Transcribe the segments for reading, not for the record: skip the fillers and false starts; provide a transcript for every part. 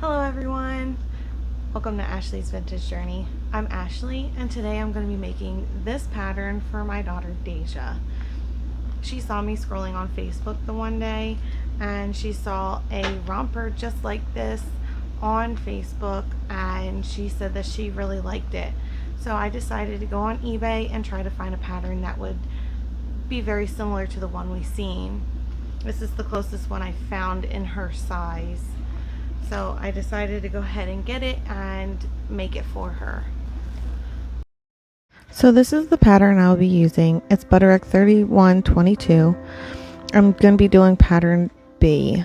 Hello everyone! Welcome to Ashley's Vintage Journey. I'm Ashley and today I'm going to be making this pattern for my daughter Deja. She saw me scrolling on Facebook the one day and she saw a romper just like this on Facebook and she said that she really liked it. So I decided to go on eBay and try to find a pattern that would be very similar to the one we've seen. This is the closest one I found in her size. So I decided to go ahead and get it and make it for her. So this is the pattern I'll be using. It's butterick 3122. I'm going to be doing pattern B.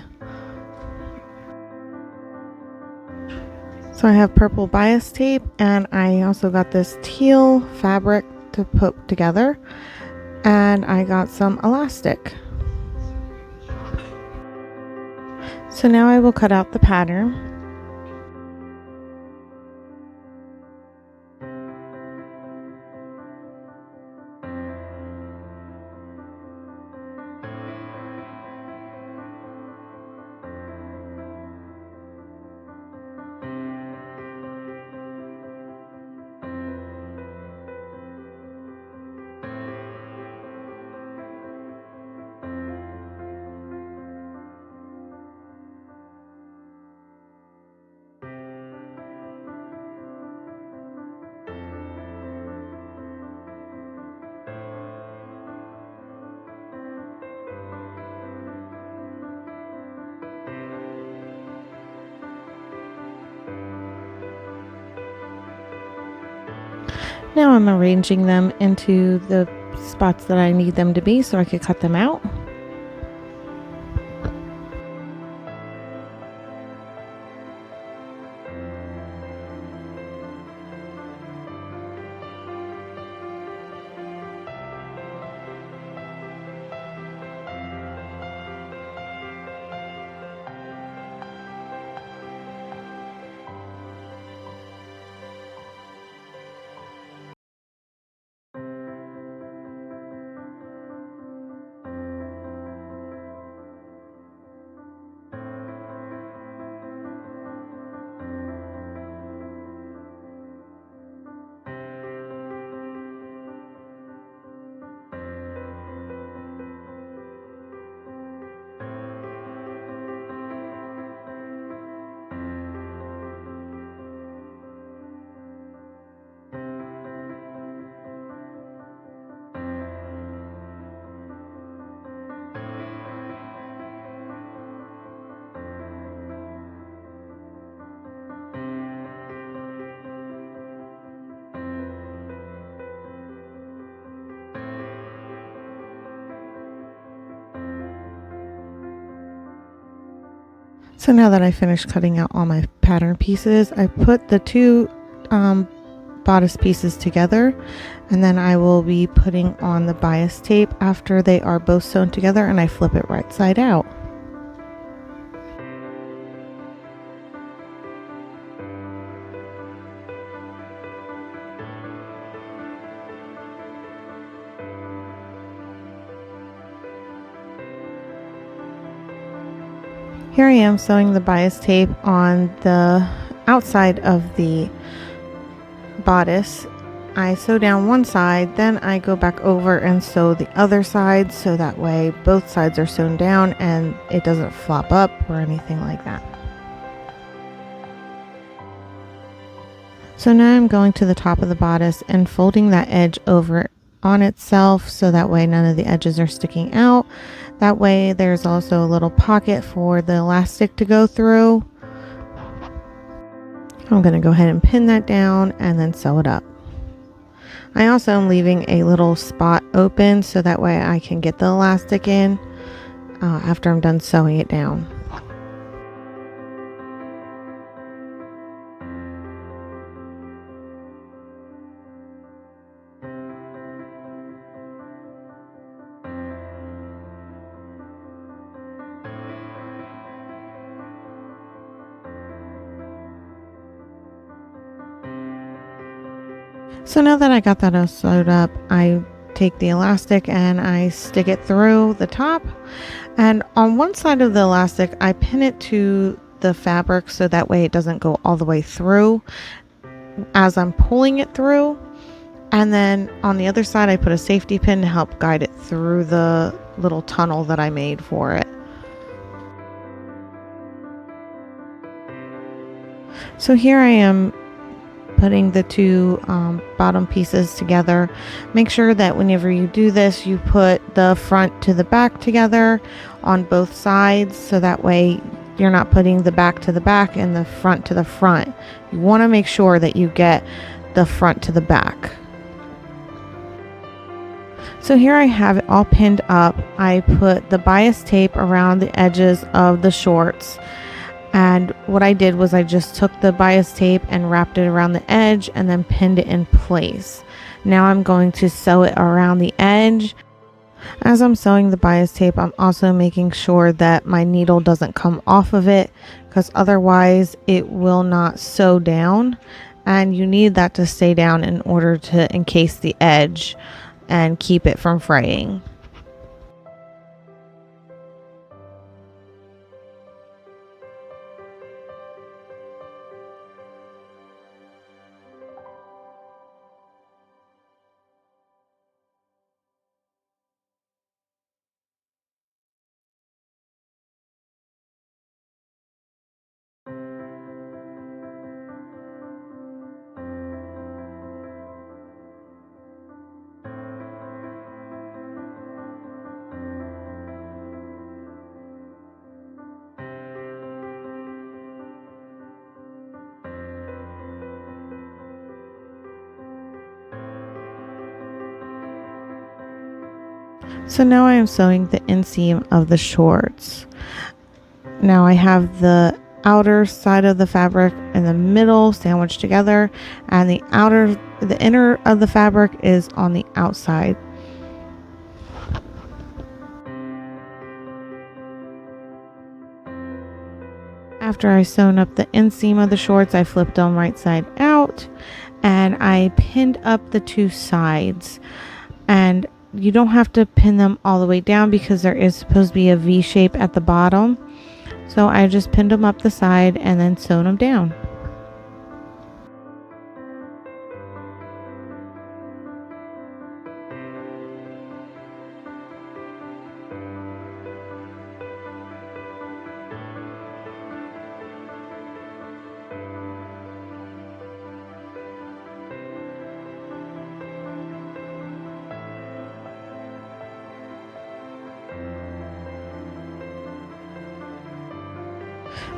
So I have purple bias tape and I also got this teal fabric to put together and I got some elastic. So now I will cut out the pattern. Now I'm arranging them into the spots that I need them to be so I could cut them out. So now that I finished cutting out all my pattern pieces, I put the two bodice pieces together and then I will be putting on the bias tape after they are both sewn together and I flip it right side out. Here I am sewing the bias tape on the outside of the bodice. I sew down one side, then I go back over and sew the other side so that way both sides are sewn down and it doesn't flop up or anything like that. So now I'm going to the top of the bodice and folding that edge over on itself so that way none of the edges are sticking out. That way there's also a little pocket for the elastic to go through. I'm going to go ahead and pin that down and then sew it up. I also am leaving a little spot open so that way I can get the elastic in after I'm done sewing it down. So now that I got that all sewed up, I take the elastic and I stick it through the top, and on one side of the elastic I pin it to the fabric so that way it doesn't go all the way through as I'm pulling it through. And then on the other side, I put a safety pin to help guide it through the little tunnel that I made for it. So here I am putting the two bottom pieces together. Make sure that whenever you do this, you put the front to the back together on both sides, so that way you're not putting the back to the back and the front to the front. You want to make sure that you get the front to the back. So here I have it all pinned up. I put the bias tape around the edges of the shorts. And what I did was I just took the bias tape and wrapped it around the edge and then pinned it in place. Now I'm going to sew it around the edge. As I'm sewing the bias tape, I'm also making sure that my needle doesn't come off of it, because otherwise it will not sew down, and you need that to stay down in order to encase the edge and keep it from fraying. So now I am sewing the inseam of the shorts. Now I have the outer side of the fabric in the middle sandwiched together, and the inner of the fabric is on the outside. After I sewn up the inseam of the shorts, I flipped them right side out and I pinned up the two sides. And you don't have to pin them all the way down because there is supposed to be a V shape at the bottom. So I just pinned them up the side and then sewn them down.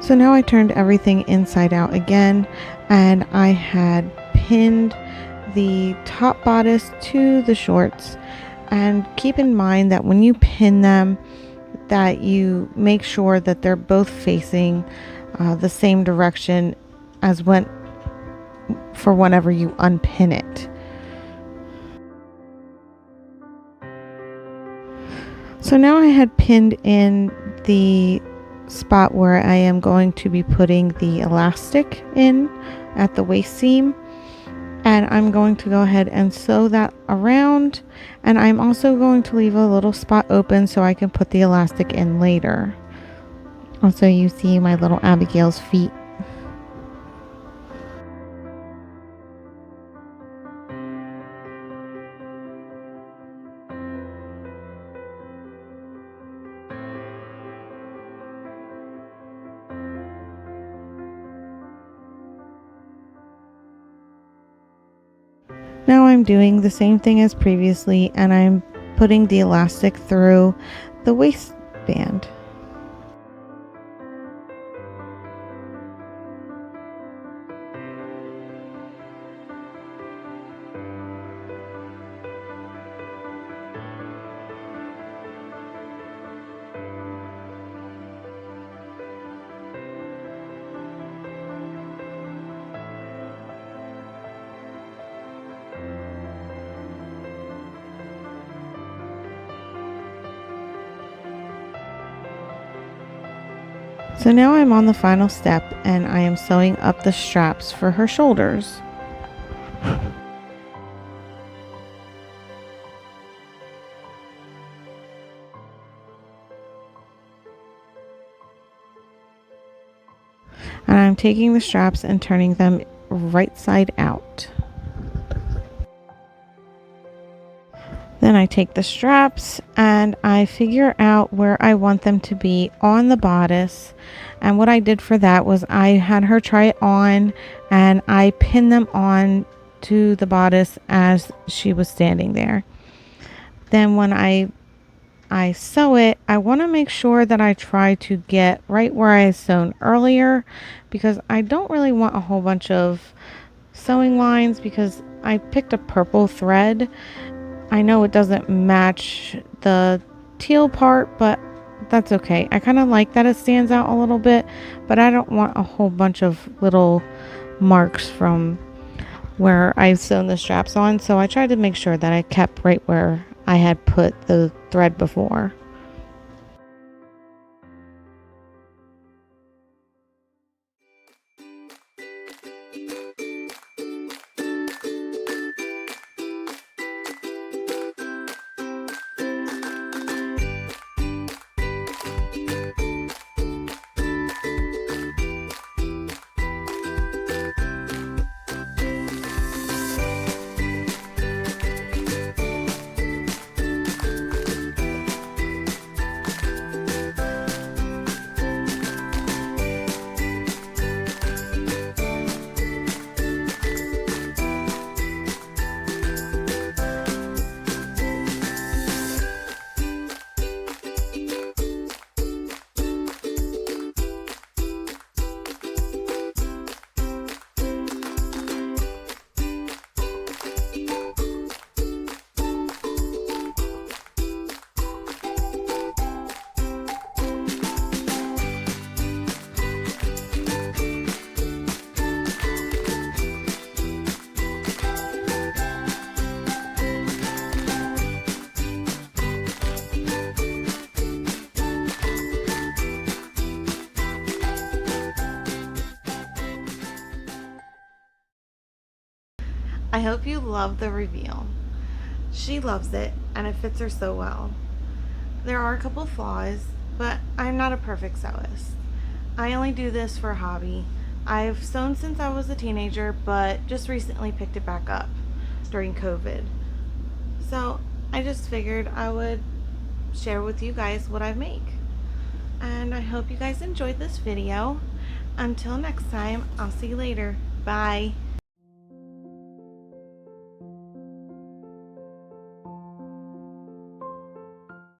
So now I turned everything inside out again, and I had pinned the top bodice to the shorts. And keep in mind that when you pin them, that you make sure that they're both facing the same direction as whenever you unpin it. So now I had pinned in the spot where I am going to be putting the elastic in at the waist seam, and I'm going to go ahead and sew that around, and I'm also going to leave a little spot open so I can put the elastic in later. Also, you see my little Abigail's feet. Now I'm doing the same thing as previously, and I'm putting the elastic through the waistband. So now I'm on the final step, and I am sewing up the straps for her shoulders. And I'm taking the straps and turning them right side out. Then I take the straps and I figure out where I want them to be on the bodice. And what I did for that was I had her try it on and I pinned them on to the bodice as she was standing there. Then when I sew it, I want to make sure that I try to get right where I sewn earlier, because I don't really want a whole bunch of sewing lines, because I picked a purple thread. I know it doesn't match the teal part, but that's okay. I kind of like that it stands out a little bit, but I don't want a whole bunch of little marks from where I've sewn the straps on. So I tried to make sure that I kept right where I had put the thread before. I hope you love the reveal. She loves it and it fits her so well. There are a couple flaws, but I'm not a perfect sewist. I only do this for a hobby. I've sewn since I was a teenager, but just recently picked it back up during COVID. So I just figured I would share with you guys what I make. And I hope you guys enjoyed this video. Until next time, I'll see you later. Bye.